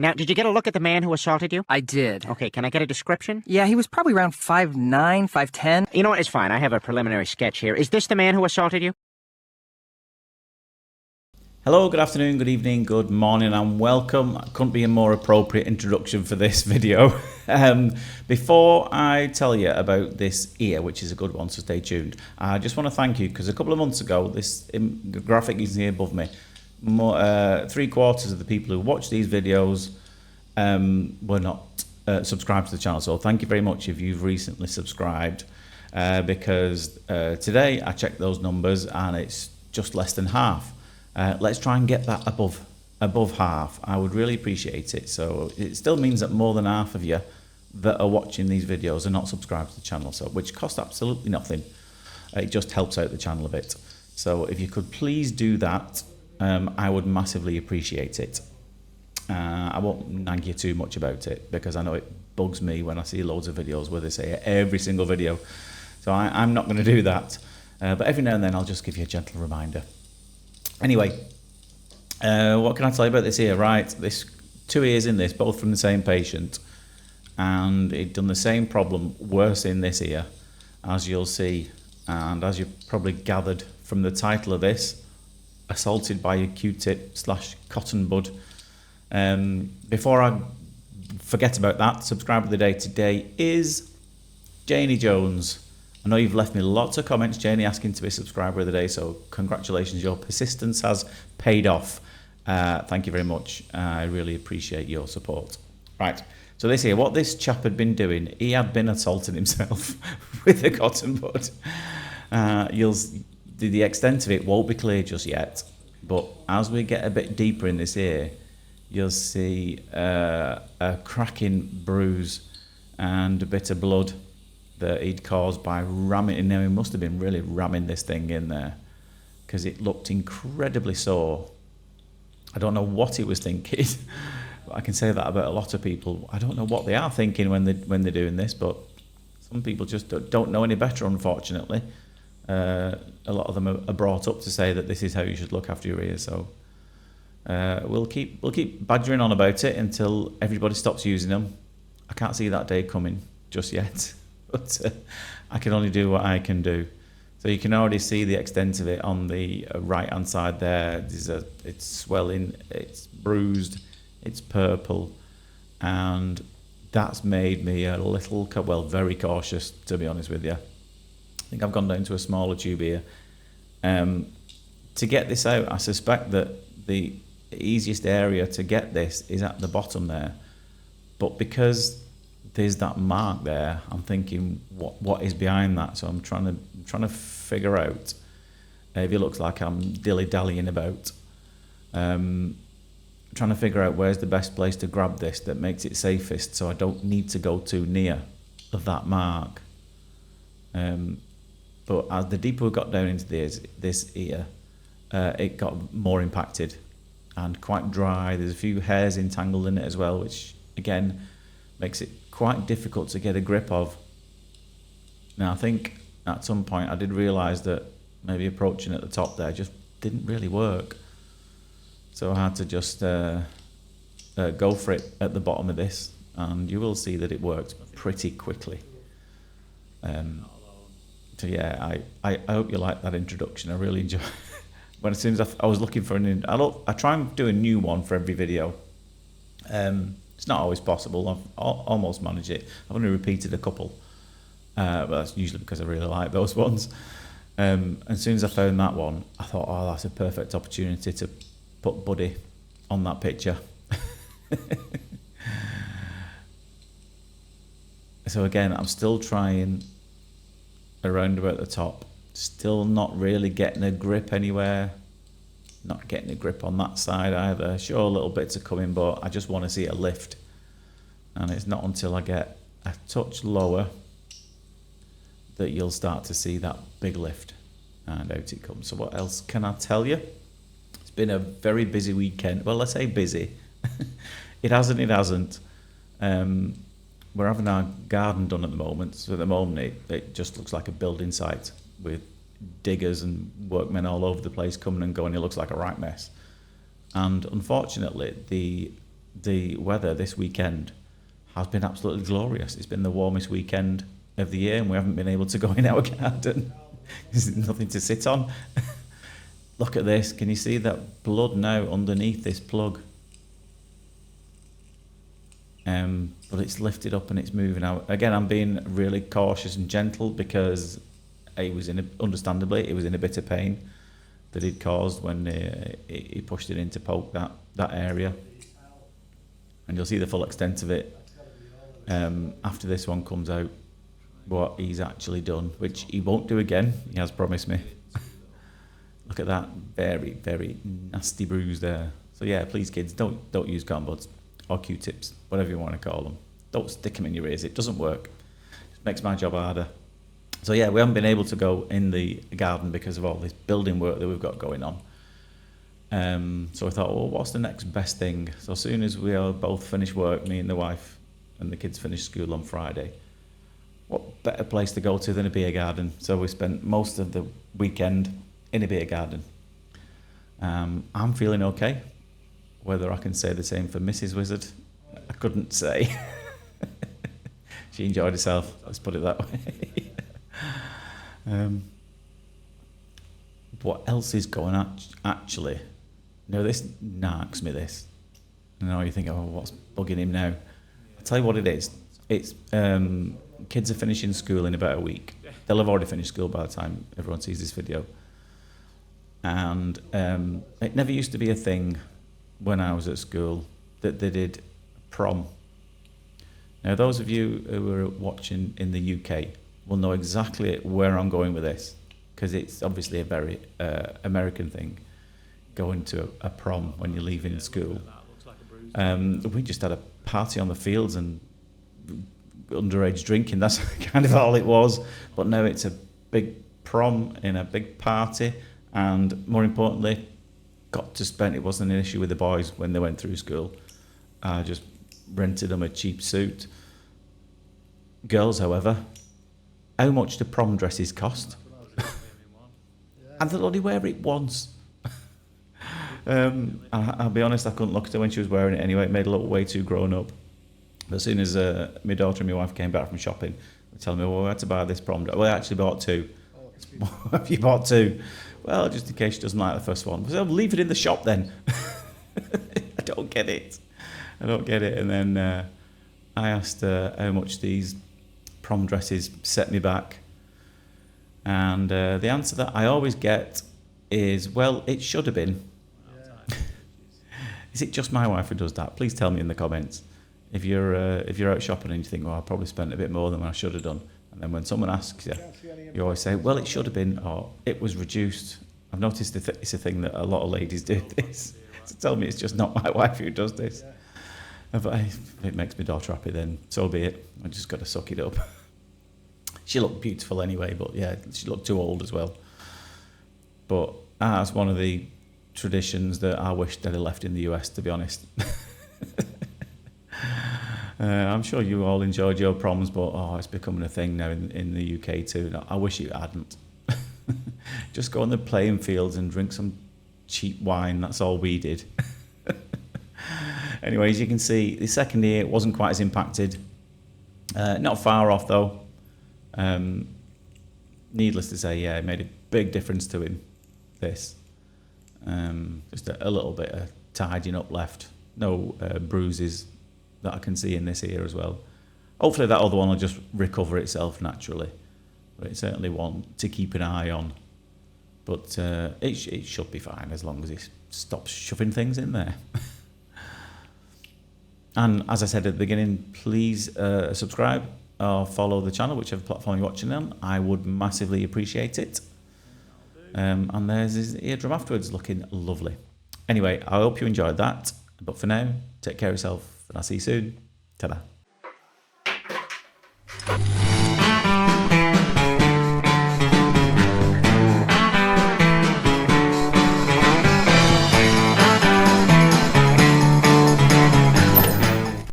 Now, did you get a look at the man who assaulted you? I did. Okay, can I get a description? Yeah, he was probably around 5'9", 5'10". You know what, it's fine. I have a preliminary sketch here. Is this the man who assaulted you? Hello, good afternoon, good evening, good morning, and welcome. Couldn't be a more appropriate introduction for this video. Before I tell you about this ear, which is a good one, so stay tuned, I just want to thank you because a couple of months ago, this graphic you see above me, 3/4 of the people who watch these videos were not subscribed to the channel. So thank you very much if you've recently subscribed, because today I checked those numbers and it's just less than half. Let's try and get that above half. I would really appreciate it. So it still means that more than half of you that are watching these videos are not subscribed to the channel, so which costs absolutely nothing. It just helps out the channel a bit. So if you could please do that, I would massively appreciate it. I won't nag you too much about it because I know it bugs me when I see loads of videos where they say every single video. So I'm not going to do that. But every now and then I'll just give you a gentle reminder. Anyway, what can I tell you about this ear? Right, this 2 ears in this, both from the same patient, and it done the same problem, worse in this ear, as you'll see, and as you've probably gathered from the title of this, assaulted by a Q-tip / cotton bud. Before I forget about that, subscriber of the day today is Janie Jones. I know you've left me lots of comments, Janie, asking to be subscriber of the day, so congratulations, your persistence has paid off. Thank you very much. I really appreciate your support. Right, so this here, what this chap had been doing, he had been assaulting himself with a cotton bud. The extent of it won't be clear just yet, but as we get a bit deeper in this ear, you'll see a cracking bruise and a bit of blood that he'd caused by ramming. Now he must have been really ramming this thing in there because it looked incredibly sore. I don't know what he was thinking. I can say that about a lot of people. I don't know what they are thinking when they're doing this, but some people just don't know any better, unfortunately. A lot of them are brought up to say that this is how you should look after your ears. So we'll keep badgering on about it until everybody stops using them. I can't see that day coming just yet. But I can only do what I can do. So you can already see the extent of it on the right hand side there. It's swelling, it's bruised, it's purple, and that's made me a little, well, very cautious, to be honest with you. I think I've gone down to a smaller tube here. To get this out, I suspect that the easiest area to get this is at the bottom there. But because there's that mark there, I'm thinking what is behind that, so I'm trying to figure out if it looks like I'm dilly-dallying about, trying to figure out where's the best place to grab this that makes it safest so I don't need to go too near of that mark. But as the deeper we got down into this ear, it got more impacted and quite dry. There's a few hairs entangled in it as well, which again makes it quite difficult to get a grip of. Now I think at some point I did realise that maybe approaching at the top there just didn't really work, so I had to just go for it at the bottom of this, and you will see that it worked pretty quickly. So yeah, I hope you like that introduction. I really enjoy but as soon as I was looking for I try and do a new one for every video. It's not always possible. I've almost managed it. I've only repeated a couple, but that's usually because I really like those ones. As soon as I found that one, I thought, oh, that's a perfect opportunity to put Buddy on that picture. So again, I'm still trying around about the top, still not really getting a grip anywhere. Not getting a grip on that side either. Sure, little bits are coming, but I just want to see a lift. And it's not until I get a touch lower that you'll start to see that big lift. And out it comes. So what else can I tell you? It's been a very busy weekend. Well, let's say busy. It hasn't. We're having our garden done at the moment. So at the moment, it just looks like a building site with diggers and workmen all over the place coming and going. It looks like a right mess. And unfortunately, the the weather this weekend has been absolutely glorious. It's been the warmest weekend of the year, and we haven't been able to go in our garden. There's nothing to sit on. Look at this. Can you see that blood now underneath this plug? But it's lifted up and it's moving out. Again, I'm being really cautious and gentle because understandably, it was in a bit of pain that he'd caused when he pushed it in to poke that area. And you'll see the full extent of it after this one comes out, what he's actually done, which he won't do again, he has promised me. Look at that very, very nasty bruise there. So yeah, please kids, don't use cotton buds or Q-tips, whatever you want to call them. Don't stick them in your ears, it doesn't work. It makes my job harder. So yeah, we haven't been able to go in the garden because of all this building work that we've got going on. So I thought, well, what's the next best thing? So as soon as we are both finished work, me and the wife and the kids finish school on Friday, what better place to go to than a beer garden? So we spent most of the weekend in a beer garden. I'm feeling okay. Whether I can say the same for Mrs. Wizard, I couldn't say. She enjoyed herself, let's put it that way. What else is going on actually? No, this narks me, this. And now you think, oh, what's bugging him now? I'll tell you what it is. It's kids are finishing school in about a week. They'll have already finished school by the time everyone sees this video. And it never used to be a thing when I was at school that they did prom. Now, those of you who are watching in the UK will know exactly where I'm going with this, because it's obviously a very American thing, going to a prom when you're leaving school. We just had a party on the fields and underage drinking, that's kind of all it was. But now it's a big prom in a big party, and more importantly, got to spend, it wasn't an issue with the boys when they went through school. I just rented them a cheap suit. Girls, however, how much do prom dresses cost? And they'll only wear it once. I'll be honest, I couldn't look at her when she was wearing it anyway. It made her look way too grown up. But as soon as my daughter and my wife came back from shopping, they telling me, well, we had to buy this prom dress. Well, I actually bought two. Have you bought two? Well, just in case she doesn't like the first one. So leave it in the shop then. I don't get it. And then I asked her how much these prom dresses set me back. And the answer that I always get is, well, it should have been. Is it just my wife who does that? Please tell me in the comments. If you're out shopping and you think, well, I probably spent a bit more than I should have done. And then when someone asks you, you always say, well, it should have been, or it was reduced. I've noticed it's a thing that a lot of ladies do this. So tell me it's just not my wife who does this. But if it makes my daughter happy, then so be it. I just got to suck it up. She looked beautiful anyway, but yeah, she looked too old as well. But that's one of the traditions that I wish they'd have left in the US, to be honest. I'm sure you all enjoyed your proms, but it's becoming a thing now in the UK too. I wish it hadn't. Just go on the playing fields and drink some cheap wine. That's all we did. Anyway, as you can see, the second year wasn't quite as impacted. Not far off though. Needless to say, yeah, it made a big difference to him. This. Just a little bit of tidying up left. No bruises that I can see in this ear as well. Hopefully that other one will just recover itself naturally. But it's certainly one to keep an eye on. But it should be fine as long as he stops shoving things in there. And as I said at the beginning, please subscribe or follow the channel, whichever platform you're watching on. I would massively appreciate it. And there's his eardrum afterwards, looking lovely. Anyway, I hope you enjoyed that. But for now, take care of yourself, and I'll see you soon. Ta-da.